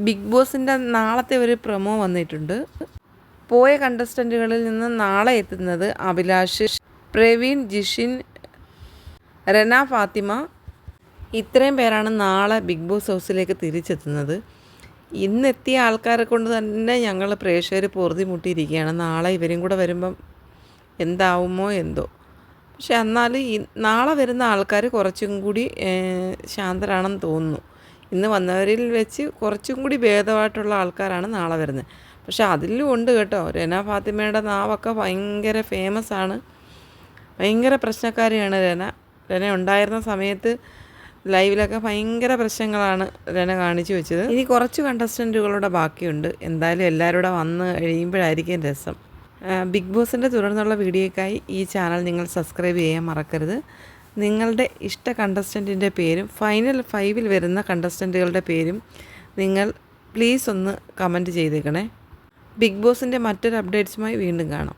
Big ബോസിൻ്റെ നാളത്തെ ഒരു പ്രൊമോ വന്നിട്ടുണ്ട്. പോയ കണ്ടസ്റ്റൻറ്റുകളിൽ നിന്ന് നാളെ എത്തുന്നത് അഭിലാഷ്, പ്രവീൺ, ജിഷിൻ, റെന ഫാത്തിമ. ഇത്രയും പേരാണ് നാളെ ബിഗ് ബോസ് ഹൗസിലേക്ക് തിരിച്ചെത്തുന്നത്. ഇന്നെത്തിയ ആൾക്കാരെ കൊണ്ട് തന്നെ ഞങ്ങൾ പ്രേക്ഷകർ പൊറുതിമുട്ടിയിരിക്കുകയാണ്. നാളെ ഇവരും കൂടെ വരുമ്പം എന്താവുമോ എന്തോ. പക്ഷെ എന്നാൽ നാളെ വരുന്ന ആൾക്കാർ കുറച്ചും കൂടി ശാന്തരാണെന്ന് തോന്നുന്നു. ഇന്ന് വന്നവരിൽ വെച്ച് കുറച്ചും കൂടി ഭേദമായിട്ടുള്ള ആൾക്കാരാണ് നാളെ വരുന്നത്. പക്ഷെ അതിലും ഉണ്ട് കേട്ടോ, റെന ഫാത്തിമയുടെ നാവൊക്കെ ഭയങ്കര ഫേമസ് ആണ്. ഭയങ്കര പ്രശ്നക്കാരിയാണ് റെന ഉണ്ടായിരുന്ന സമയത്ത് ലൈവിലൊക്കെ ഭയങ്കര പ്രശ്നങ്ങളാണ് റെന കാണിച്ചു വെച്ചത്. ഇനി കുറച്ച് കണ്ടസ്റ്റൻറ്റുകളുടെ ബാക്കിയുണ്ട്. എന്തായാലും എല്ലാവരും കൂടെ വന്ന് കഴിയുമ്പോഴായിരിക്കും രസം. ബിഗ് ബോസിൻ്റെ തുടർന്നുള്ള വീഡിയോയ്ക്കായി ഈ ചാനൽ നിങ്ങൾ സബ്സ്ക്രൈബ് ചെയ്യാൻ മറക്കരുത്. നിങ്ങളുടെ ഇഷ്ട കണ്ടസ്റ്റൻറ്റിൻ്റെ പേരും ഫൈനൽ 5-ൽ വരുന്ന കണ്ടസ്റ്റൻറ്റുകളുടെ പേരും നിങ്ങൾ പ്ലീസ് ഒന്ന് കമൻറ്റ് ചെയ്തേക്കണേ. ബിഗ് ബോസിൻ്റെ മറ്റൊരു അപ്ഡേറ്റ്സുമായി വീണ്ടും കാണാം.